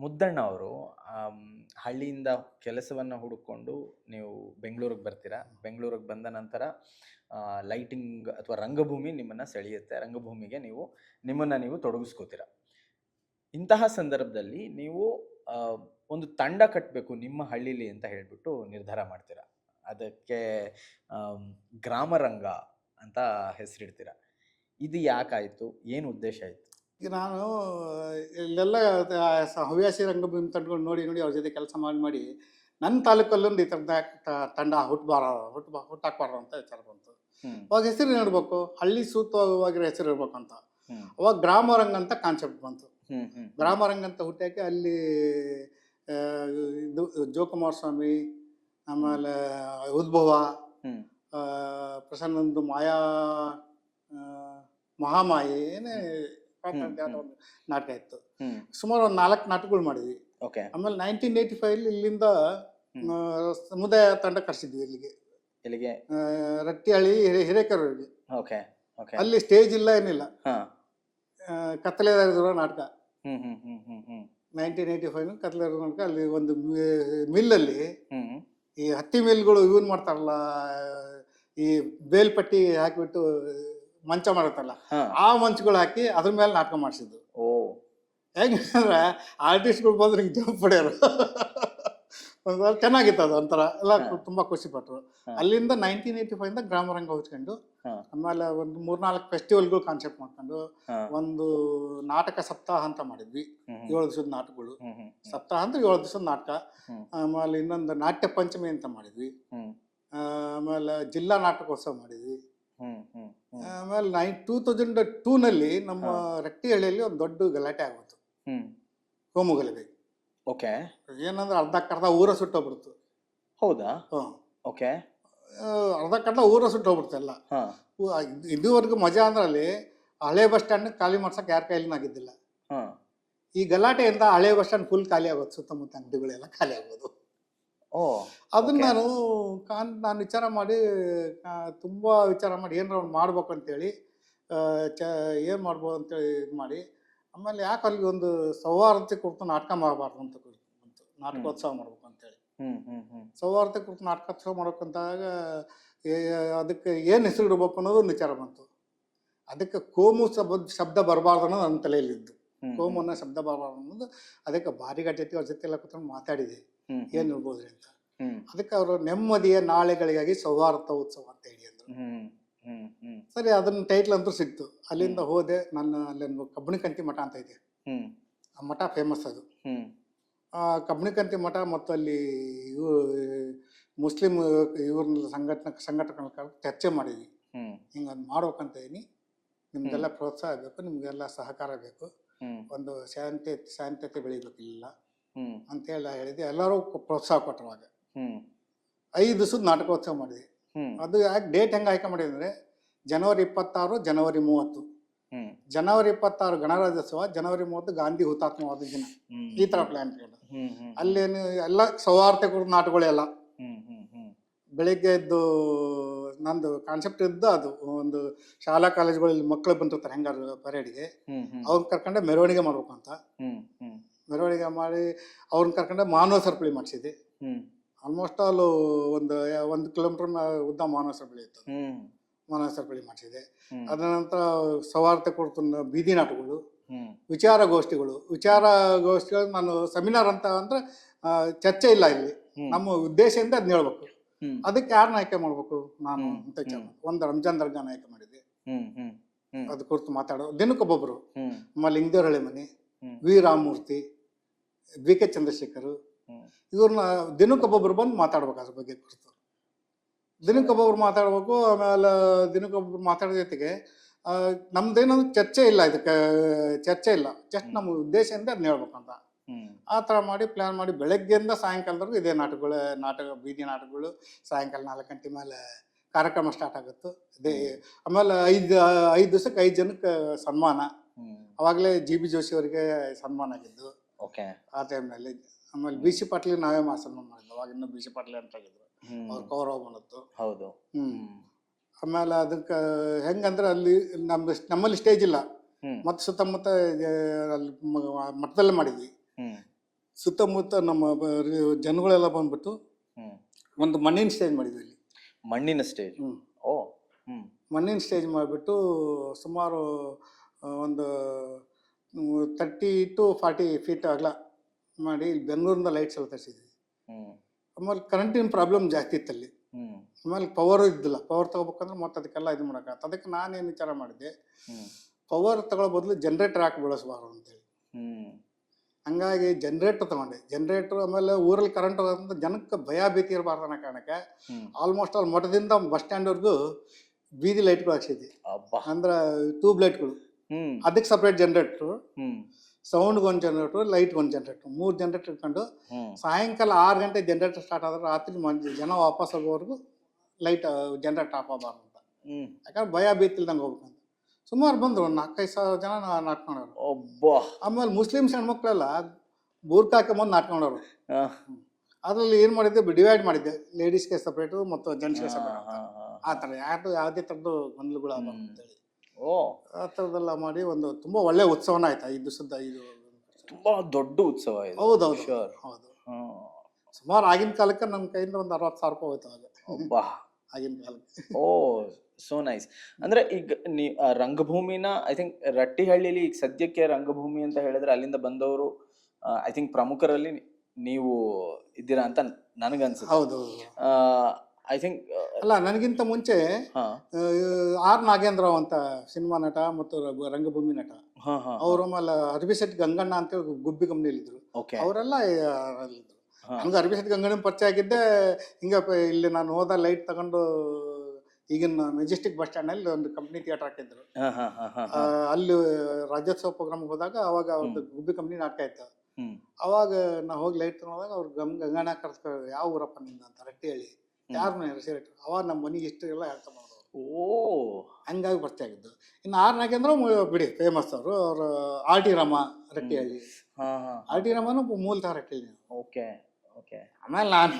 ಮುದ್ದಣ್ಣ ಅವರು ಹಳ್ಳಿಯಿಂದ ಕೆಲಸವನ್ನು ಹುಡುಕೊಂಡು ನೀವು ಬೆಂಗಳೂರಿಗೆ ಬರ್ತೀರಾ. ಬೆಂಗಳೂರಿಗೆ ಬಂದ ನಂತರ ಲೈಟಿಂಗ್ ಅಥವಾ ರಂಗಭೂಮಿ ನಿಮ್ಮನ್ನು ಸೆಳೆಯುತ್ತೆ. ರಂಗಭೂಮಿಗೆ ನಿಮ್ಮನ್ನು ನೀವು ತೊಡಗಿಸ್ಕೋತೀರಾ. ಇಂತಹ ಸಂದರ್ಭದಲ್ಲಿ ನೀವು ಒಂದು ತಂಡ ಕಟ್ಟಬೇಕು ನಿಮ್ಮ ಹಳ್ಳಿಲಿ ಅಂತ ಹೇಳಿಬಿಟ್ಟು ನಿರ್ಧಾರ ಮಾಡ್ತೀರಾ. ಅದಕ್ಕೆ ಗ್ರಾಮರಂಗ ಅಂತ ಹೆಸರಿಡ್ತೀರಾ. ಇದು ಯಾಕಾಯಿತು? ಏನು ಉದ್ದೇಶ ಆಯಿತು? ಈಗ ನಾನು ಇಲ್ಲೆಲ್ಲ ಹವ್ಯಾಸಿ ರಂಗಭೂಮಿ ತಂಡಗಳು ನೋಡಿ ನೋಡಿ ಅವ್ರ ಜೊತೆ ಕೆಲಸ ಮಾಡಿ ನನ್ನ ತಾಲೂಕಲ್ಲೊಂದು ಈ ಥರದ ತಂಡ ಹುಟ್ಟಾಕ್ಬಾರ್ದು ಅಂತ ವಿಚಾರ ಬಂತು. ಅವಾಗ ಹೆಸರು ನೀಡಬೇಕು, ಹಳ್ಳಿ ಸೂಕ್ತವಾಗಿರೋ ಹೆಸರು ಇರ್ಬೇಕು ಅಂತ. ಅವಾಗ ಗ್ರಾಮರಂಗ ಅಂತ ಕಾನ್ಸೆಪ್ಟ್ ಬಂತು. ಗ್ರಾಮರಂಗ ಅಂತ ಹುಟ್ಟಾಕಿ ಅಲ್ಲಿ ಇದು ಜೋಕುಮಾರಸ್ವಾಮಿ, ಆಮೇಲೆ ಉದ್ಭವ, ಪ್ರಸನ್ನಂದು ಮಾಯಾ ಮಹಾಮಾಯಿ ಏನೇ ಒಂದು ನಾಟಕ ಇತ್ತು. ಸುಮಾರು ಒಂದು 4 ನಾಟಕಗಳು ಮಾಡಿದ್ವಿ. ಆಮೇಲೆ 1985 ಇಲ್ಲಿಂದ ಸಮುದಾಯ ತಂಡ ಕರ್ಸಿದ್ವಿ ಇಲ್ಲಿಗೆ ರಟ್ಟಿಹಳ್ಳಿ ಹಿರೇಕೆರೂರಿಗೆ. ಅಲ್ಲಿ ಸ್ಟೇಜ್ ಇಲ್ಲ ಏನಿಲ್ಲ, ಕತ್ತಲೆದಾರಿದ್ರು ನಾಟಕ. 1985 ಕತ್ತಲೆದಾರಿದ್ರು ನಾಟಕ. ಅಲ್ಲಿ ಒಂದು ಮಿಲ್ಲಲ್ಲಿ ಈ ಹತ್ತಿ ಮಿಲ್ಗಳು ಇವನ್ ಮಾಡ್ತಾರಲ್ಲ, ಈ ಬೇಲ್ಪಟ್ಟಿ ಹಾಕಿಬಿಟ್ಟು ಮಂಚ ಮಾಡುತ್ತಲ್ಲ, ಆ ಮಂಚಗಳು ಹಾಕಿ ಅದ್ರ ಮೇಲೆ ನಾಟಕ ಮಾಡಿಸಿದ್ದು. ಹೆಂಗಂದ್ರೆ ಆರ್ಟಿಸ್ಟ್ಗಳು ಬಂದ್ರೆ ಹಿಂಗೆ ಜಂಪ್ ಹೊಡೆಯೋರು. ಚೆನ್ನಾಗಿತ್ತು ಅದು ಒಂಥರ, ಎಲ್ಲ ತುಂಬಾ ಖುಷಿ ಪಟ್ರು. ಅಲ್ಲಿಂದ 1985 ಗ್ರಾಮರಂಗ ಹೊಚ್ಕೊಂಡು ಆಮೇಲೆ ಒಂದು 3-4 ಫೆಸ್ಟಿವಲ್ಗಳು ಕಾನ್ಸೆಪ್ಟ್ ಮಾಡ್ಕೊಂಡು ಒಂದು ನಾಟಕ ಸಪ್ತಾಹ ಅಂತ ಮಾಡಿದ್ವಿ. 7 ದಿವಸದ ನಾಟಕಗಳು. ಸಪ್ತಾಹ ಅಂದ್ರೆ 7 ದಿವಸದ ನಾಟಕ. ಆಮೇಲೆ ಇನ್ನೊಂದು ನಾಟ್ಯ ಪಂಚಮಿ ಅಂತ ಮಾಡಿದ್ವಿ. ಆಮೇಲೆ ಜಿಲ್ಲಾ ನಾಟಕೋತ್ಸವ ಮಾಡಿದ್ವಿ. ಆಮೇಲೆ 2002 ನಮ್ಮ ರಟ್ಟಿಹಳ್ಳಿಯಲ್ಲಿ ಒಂದು ದೊಡ್ಡ ಗಲಾಟೆ ಆಗೋಯ್ತು, ಕೋಮು ಗಲಭೆ. ಏನಂದ್ರೆ ಅರ್ಧಕ್ಕರ್ಧ ಊರ ಸುಟ್ಟೋಗ್ಬಿಡ್ತು. ಹೌದಾ? ಅರ್ಧಕ್ಕರ್ಧ ಊರ ಸುಟ್ಟೋಗ್ಬಿಡ್ತು ಎಲ್ಲ. ಇದುವರೆಗೂ ಮಜಾ ಅಂದ್ರೆ ಅಲ್ಲಿ ಹಳೆ ಬಸ್ ಸ್ಟ್ಯಾಂಡ್ ಖಾಲಿ ಮಾಡ್ಸಕ್ ಯಾರ ಕೈಲಿನ ಆಗಿದ್ದಿಲ್ಲ. ಈ ಗಲಾಟೆಯಿಂದ ಹಳೆ ಬಸ್ ಸ್ಟ್ಯಾಂಡ್ ಫುಲ್ ಖಾಲಿ ಆಗೋದು, ಸುತ್ತಮುತ್ತ ಅಂಗಡಿಗಳೆಲ್ಲ ಖಾಲಿ ಆಗೋದು. ಅದನ್ನ ನಾನು ವಿಚಾರ ಮಾಡಿ ತುಂಬಾ ವಿಚಾರ ಮಾಡಿ ಏನಾರ ಒಂದು ಮಾಡ್ಬೇಕು ಅಂತೇಳಿ ಏನ್ ಮಾಡ್ಬೋದು ಅಂತೇಳಿ ಇದು ಮಾಡಿ, ಆಮೇಲೆ ಯಾಕೆ ಅಲ್ಲಿಗೆ ಒಂದು ಸೌಹಾರ್ದತೆ ಕುರಿತು ನಾಟಕ ಮಾಡಬಾರ್ದು ಅಂತ ಬಂತು. ನಾಟಕೋತ್ಸವ ಮಾಡ್ಬೇಕು ಅಂತೇಳಿ ಸೌಹಾರ್ದತೆ ಕುರಿತು ನಾಟಕೋತ್ಸವ ಮಾಡ್ಬೇಕಂತಾಗ ಅದಕ್ಕೆ ಏನು ಹೆಸರು ಇಡಬೇಕು ಅನ್ನೋದು ಒಂದು ವಿಚಾರ ಬಂತು. ಅದಕ್ಕೆ ಕೋಮು ಶಬ್ದ ಬರಬಾರ್ದು ಅನ್ನೋದು ನನ್ನ ತಲೆಯಲ್ಲಿದ್ದು. ಕೋಮು ಅನ್ನೋ ಶಬ್ದ ಬರಬಾರ್ದು ಅನ್ನೋದು. ಅದಕ್ಕೆ ಬಾರಿಗಾಟ ಜೊತೆ ಅವ್ರ ಜೊತೆ ಎಲ್ಲ ಕೂತ್ಕೊಂಡು ಮಾತಾಡಿದೆ ಏನ್ ಇರ್ಬೋದ್ರಿ ಅಂತ. ಅದಕ್ಕೆ ಅವರು ನೆಮ್ಮದಿಯ ನಾಳೆಗಳಿಗಾಗಿ ಸೌಹಾರ್ದ ಉತ್ಸವ ಅಂತ ಹೇಳಿ ಅಂದ್ರು. ಸರಿ, ಅದನ್ನ ಟೈಟ್ಲ್ ಅಂತೂ ಸಿಕ್ತು. ಅಲ್ಲಿಂದ ಹೋದೆ. ಅಲ್ಲೊಂದು ಕಬ್ಬಣಿಕಂತಿ ಮಠ ಅಂತ ಇದೆ, ಆ ಮಠ ಫೇಮಸ್ ಅದು. ಆ ಕಬ್ಬಣಿಕಂತಿ ಮಠ ಮತ್ತು ಅಲ್ಲಿ ಮುಸ್ಲಿಂ ಇವ್ರನ್ನ ಸಂಘಟನೆಗಳ ಚರ್ಚೆ ಮಾಡಿದ್ವಿ. ಹಿಂಗೊಂದು ಮಾಡ್ಬೇಕಂತ ಇದೀನಿ, ನಿಮ್ಗೆಲ್ಲ ಪ್ರೋತ್ಸಾಹ ಬೇಕು, ನಿಮ್ಗೆಲ್ಲ ಸಹಕಾರ ಬೇಕು, ಒಂದು ಶಾಂತತೆ ಬೆಳಿಬೇಕು ಇಲ್ಲ ಅಂತೇಳಿ ಹೇಳಿದ್ವಿ. ಎಲ್ಲರೂ ಪ್ರೋತ್ಸಾಹ ಕೊಟ್ಟರುವಾಗ 5 ದಿವಸದ ನಾಟಕೋತ್ಸವ ಮಾಡಿದ್ವಿ. ಅದು ಯಾಕೆ ಡೇಟ್ ಹೆಂಗೆ ಆಯ್ಕೆ ಮಾಡಿದ್ವಿ ಅಂದರೆ ಜನವರಿ 26, ಜನವರಿ 30. ಜನವರಿ 26 ಗಣರಾಜ್ಯೋತ್ಸವ, ಜನವರಿ 30 ಗಾಂಧಿ ಹುತಾತ್ಮವಾದ ದಿನ. ಈ ತರ ಪ್ಲಾನ್ ಇಟ್ಕೊಂಡು ಅಲ್ಲೇನು ಎಲ್ಲ ಸೌಹಾರ್ದ ಕುರಿತು ನಾಟಕಗಳೆಲ್ಲ. ಬೆಳಿಗ್ಗೆ ಎದ್ದು ನಂದು ಕಾನ್ಸೆಪ್ಟ್ ಇದ್ದು ಅದು ಒಂದು ಶಾಲಾ ಕಾಲೇಜುಗಳಲ್ಲಿ ಮಕ್ಕಳು ಬಂದಿರ್ತಾರೆ ಹೆಂಗಾರು ಪರೇಡ್ಗೆ, ಅವ್ರನ್ನ ಕರ್ಕೊಂಡೆ ಮೆರವಣಿಗೆ ಮಾಡ್ಬೇಕು ಅಂತ. ಮೆರವಣಿಗೆ ಮಾಡಿ ಅವ್ರನ್ನ ಕರ್ಕೊಂಡೆ ಮಾನವ ಸರಪಳಿ ಮಾಡಿಸಿದೆ. ಆಲ್ಮೋಸ್ಟ್ ಆಲ್ ಒಂದು 1 ಕಿಲೋಮೀಟರ್ ಉದ್ದ ಮಾನವ ಸರಪಳಿ ಇತ್ತು. ಮಾನವ ಸರಪಳಿ ಮಾಡಿಸಿದೆ. ಅದ ನಂತರ ಸೌಹಾರ್ದ ಕುರಿತು ಬೀದಿ ನಾಟಕಗಳು, ವಿಚಾರಗೋಷ್ಠಿಗಳು ನಾನು ಸೆಮಿನಾರ್ ಅಂತ ಅಂದ್ರೆ ಚರ್ಚೆ ಇಲ್ಲ ಇಲ್ಲಿ. ನಮ್ಮ ಉದ್ದೇಶದಿಂದ ಅದನ್ನ ಹೇಳ್ಬೇಕು. ಅದಕ್ಕೆ ಯಾರನ್ನ ಆಯ್ಕೆ ಮಾಡ್ಬೇಕು ನಾನು ಅಂತ ಒಂದು ರಂಜಾನ್ ದರ್ಗಾನ ಆಯ್ಕೆ ಮಾಡಿದ್ದೆ. ಅದ್ ಕುರಿತು ಮಾತಾಡೋ ದಿನಕ್ಕೊಬ್ಬೊಬ್ರು. ಆಮೇಲೆ ಲಿಂಗದೇವರಹಳ್ಳಿ ಮನೆ, V Ramamurthy, B K Chandrashekar, ಇವ್ರನ್ನ ದಿನಕ್ಕೊಬ್ಬೊಬ್ರು ಬಂದು ಮಾತಾಡ್ಬೇಕು ಅದ್ರ ಬಗ್ಗೆ ಕುರಿತು. ದಿನಕ್ಕೊಬ್ಬೊಬ್ರು ಮಾತಾಡ್ಬೇಕು. ಆಮೇಲೆ ದಿನಕ್ಕೊಬ್ಬೊಬ್ರು ಮಾತಾಡೋ ಜೊತೆಗೆ ನಮ್ದೇನಂದ್ರೆ ಚರ್ಚೆ ಇಲ್ಲ, ಇದಕ್ಕೆ ಚರ್ಚೆ ಇಲ್ಲ, ಜಸ್ಟ್ ನಮ್ಮ ಉದ್ದೇಶದಿಂದ ಅದನ್ನ ಹೇಳ್ಬೇಕಂತ ಆ ಥರ ಮಾಡಿ ಪ್ಲಾನ್ ಮಾಡಿ ಬೆಳಗ್ಗೆಯಿಂದ ಸಾಯಂಕಾಲದವರೆಗೂ ಇದೇ ಬೀದಿ ನಾಟಕಗಳು. ಸಾಯಂಕಾಲ 4 ಗಂಟೆ ಮೇಲೆ ಕಾರ್ಯಕ್ರಮ ಸ್ಟಾರ್ಟ್ ಆಗುತ್ತೆ. ಅದೇ ಆಮೇಲೆ 5 ದಿವಸಕ್ಕೆ 5 ಜನಕ್ಕೆ ಸನ್ಮಾನ. ಅವಾಗಲೇ ಜಿ ಬಿ ಜೋಶಿ ಅವರಿಗೆ ಸನ್ಮಾನ ಆಗಿದ್ದು ಆ ಟೈಮ್ನಲ್ಲಿ. ಆಮೇಲೆ ಬಿ ಸಿ ಪಾಟೀಲ್ ನಾವೇ ಸನ್ಮಾನ ಮಾಡಿದ್ವಿ. ಅವಾಗ ಇನ್ನೂ ಬಿ ಸಿ ಪಾಟೀಲ್ ಅಂತ ಆಗಿದ್ರು, ಅವ್ರ ಕೌರವ ಬಂದತ್ತು. ಆಮೇಲೆ ಅದಕ್ಕೆ ಹೆಂಗಂದ್ರೆ ಅಲ್ಲಿ ನಮ್ಮಲ್ಲಿ ಸ್ಟೇಜ್ ಇಲ್ಲ, ಮತ್ತೆ ಸುತ್ತಮುತ್ತ ಅಲ್ಲಿ ಮಠದಲ್ಲೇ ಮಾಡಿದ್ವಿ. ಸುತ್ತಮುತ್ತ ನಮ್ಮ ಜನಗಳೆಲ್ಲ ಬಂದ್ಬಿಟ್ಟು ಹ್ಮ್ ಒಂದು ಮಣ್ಣಿನ ಸ್ಟೇಜ್ ಮಾಡಿದ್ವಿ ಇಲ್ಲಿ. ಮಣ್ಣಿನ ಸ್ಟೇಜ್. ಹ್ಮ್. ಓ. ಹ್ಮ್ ಮಣ್ಣಿನ ಸ್ಟೇಜ್ ಮಾಡಿಬಿಟ್ಟು ಸುಮಾರು ಒಂದು 30 to 40 ಫೀಟ್ ಅಗಲ ಮಾಡಿ ಇಲ್ಲಿ ಬೆಂಗಳೂರಿಂದ ಲೈಟ್ಸ್ ಎಲ್ಲ ತರಿಸಿದ್ವಿ. ಹ್ಮ್ ಆಮೇಲೆ ಕರೆಂಟಿನ ಪ್ರಾಬ್ಲಮ್ ಜಾಸ್ತಿ ಇತ್ತಲ್ಲಿ. ಹ್ಮ್ ಆಮೇಲೆ ಪವರ್ ಇದ್ದಿಲ್ಲ. ಪವರ್ ತಗೋಬೇಕಂದ್ರೆ ಮತ್ತೆ ಅದಕ್ಕೆಲ್ಲ ಇದು ಮಾಡೋಕ್ಕಾಗತ್ತೆ. ಅದಕ್ಕೆ ನಾನೇನು ವಿಚಾರ ಮಾಡಿದ್ದೆ, ಹ್ಮ್ ಪವರ್ ತಗೊಳ್ಳೋ ಬದಲು ಜನ್ರೇಟರ್ ಹಾಕಿ ಬಳಸಬಾರ್ದು ಅಂತೇಳಿ. ಹ್ಮ್ ಹಂಗಾಗಿ ಜನ್ರೇಟರ್ ತಗೊಂಡೆ. ಜನ್ರೇಟರ್ ಆಮೇಲೆ ಊರಲ್ಲಿ ಕರೆಂಟ್ ಹೋಗೋದ್ರಿಂದ ಜನಕ್ಕೆ ಭಯ ಭೀತಿ ಇರಬಾರ್ದು ಅನ್ನೋ ಕಾರಣಕ್ಕೆ ಹ್ಮ್ ಆಲ್ಮೋಸ್ಟ್ ಆಲ್ ಮಠದಿಂದ ಬಸ್ ಸ್ಟ್ಯಾಂಡ್ವರೆಗೂ ಬೀದಿ ಲೈಟ್ಗಳು ಹಾಕ್ಸಿದ್ವಿ. ಅಬ್ಬಾ. ಅಂದ್ರೆ ಟ್ಯೂಬ್ ಲೈಟ್ಗಳು. ಹ್ಮ್ ಅದಕ್ಕೆ ಸಪ್ರೇಟ್ ಜನ್ರೇಟ್ರು, ಹ್ಮ್ ಸೌಂಡ್ಗೆ ಒಂದು ಜನ್ರೇಟ್ರು, ಲೈಟ್ಗೆ ಒಂದು ಜನ್ರೇಟ್ರು, 3 ಜನ್ರೇಟರ್ ಇಟ್ಕೊಂಡು ಹ್ಮ್ ಸಾಯಂಕಾಲ 6 ಗಂಟೆ ಜನ್ರೇಟರ್ ಸ್ಟಾರ್ಟ್ ಆದ್ರೆ ರಾತ್ರಿ ಜನ ವಾಪಸ್ ಹೋಗೋವರೆಗೂ ಲೈಟ್ ಜನ್ರೇಟರ್ ಆಫ್ ಆಗಬಾರ್ದು ಅಂತ. ಹ್ಮ್ ಯಾಕಂದ್ರೆ ಭಯ ಭೀತಿ ಇಲ್ದಂಗೆ ಹೋಗ್ಬೇಕಂತ. ಸುಮಾರು ಬಂದರು, 4-5 ಸಾವಿರ ಜನ ನಾಟ್ಕೊಂಡವ್ರು. ಅಬ್ಬಾ. ಆಮೇಲೆ ಮುಸ್ಲಿಮ್ಸ್ ಹೆಣ್ಮಕ್ಳೆಲ್ಲ ಬೂರ್ಕ ಹಾಕೊಂಬಂದು ನಾಟ್ಕೊಂಡವ್ರು. ಆ, ಅದರಲ್ಲಿ ಏನು ಮಾಡಿದ್ದೆ, ಡಿವೈಡ್ ಮಾಡಿದ್ದೆ, ಲೇಡೀಸ್ಗೆ ಸಪ್ರೇಟು ಮತ್ತು ಜೆಂಟ್ಸ್ಗೆ ಸಪ್ರೇಟ್ ಅಂತ. ಆ ಥರ ಯಾವುದೇ ಥರದ್ದು ಗೊಂದಲಗಳು ಆಗಬಾರ್ದು ಅಂತೇಳಿ ಓ, ಆ ಥರದ್ದೆಲ್ಲ ಮಾಡಿ ಒಂದು ತುಂಬ ಒಳ್ಳೆ ಉತ್ಸವನ ಆಯ್ತಾ 5 ದಿವಸದ ಇದು. ತುಂಬಾ ದೊಡ್ಡ ಉತ್ಸವ ಇದು. ಹೌದೌದು. Sure. ಹೌದು. ಹ್ಮ್. ಸುಮಾರು ಆಗಿನ ಕಾಲಕ್ಕೆ ನನ್ನ ಕೈಯಿಂದ ಒಂದು 60,000 ರೂಪಾಯಿ ಹೋಯ್ತು ಆಗ ಅಬ್ಬಾ. ಆಗಿನ ಕಾಲಕ್ಕೆ. ಓ, ಸೋ ನೈಸ್. ಅಂದ್ರೆ ಈಗ ರಂಗಭೂಮಿನ ಐ ಥಿಂಕ್ ರಟ್ಟಿಹಳ್ಳಿಲಿ ಈಗ ಸದ್ಯಕ್ಕೆ ರಂಗಭೂಮಿ ಅಂತ ಹೇಳಿದ್ರೆ ಅಲ್ಲಿಂದ ಬಂದವರು ಐ ಥಿಂಕ್ ಪ್ರಮುಖರಲ್ಲಿ ನೀವು ಇದ್ದೀರಾ ಅಂತ ನನಗನ್ಸುತ್ತೆ. ಹೌದು. ಐ ಥಿಂಕ್ ಅಲ್ಲ, ನನಗಿಂತ ಮುಂಚೆ ಆರ್ ನಾಗೇಂದ್ರ ಅಂತ ಸಿನಿಮಾ ನಟ ಮತ್ತು ರಂಗಭೂಮಿ ನಟ, ಅವರು ಆಮೇಲೆ ಅರ್ಬಿಸೆಟ್ ಗಂಗಣ್ಣ ಅಂತ ಗುಬ್ಬಿ ಕಂಪ್ನಿಲಿದ್ರು. ಓಕೆ. ಅವರೆಲ್ಲ ಅಲ್ಲಿದ್ರು. ಹಂಗೆ ಅರ್ಬಿಸೆಟ್ ಗಂಗಣ್ಣ ಪರಿಚಯ ಆಗಿದ್ದೆ ಹಿಂಗೆ ಇಲ್ಲಿ ನಾನು ಹೋದ ಲೈಟ್ ತಗೊಂಡು ಈಗಿನ ಮೆಜೆಸ್ಟಿಕ್ ಬಸ್ ಸ್ಟ್ಯಾಂಡಲ್ಲಿ ಒಂದು ಕಂಪ್ನಿ ಥಿಯೇಟರ್ ಹಾಕಿದ್ರು. ಅಲ್ಲಿ ರಾಜ್ಯೋತ್ಸವ ಪ್ರೋಗ್ರಾಮ್ಗೆ ಹೋದಾಗ ಅವಾಗ ಅವ್ರದ್ದು ಗುಬ್ಬಿ ಕಂಪ್ನಿ ನಾಟಕ ಇತ್ತು. ಅವಾಗ ನಾವು ಹೋಗಿ ಲೈಟ್ ತಗೊಂಡಾಗ ಅವ್ರು ಗಂಗಣ್ಣ ಕರ್ಸ್ಕೊ, ಯಾವ ಊರಪ್ಪ ನಿಂದ ಅಂತ ರಟ್ಟಿ ಹೇಳಿ, ಯಾರನ್ನ ಹೆಸರಿಟ್ಟು ಅವಾಗ ನಮ್ಮ ಮನೆಗೆ ಇಷ್ಟು ಎಲ್ಲ ಹೇಳ್ತಾ ಮಾಡೋದು. ಓ, ಹಂಗಾಗಿ ಪರಿಚಯ ಆಗಿದ್ದು. ಇನ್ನು ಆರ್ ನಾಗೇಂದ್ರ ಬಿಡಿ ಫೇಮಸ್ ಅವರು R T Rama Rattihalli. R T ರಾಮನು ಮೂಲತಃ ರಟ್ಟಿಹಳ್ಳಿ. Okay okay. ಆಮೇಲೆ ನಾನು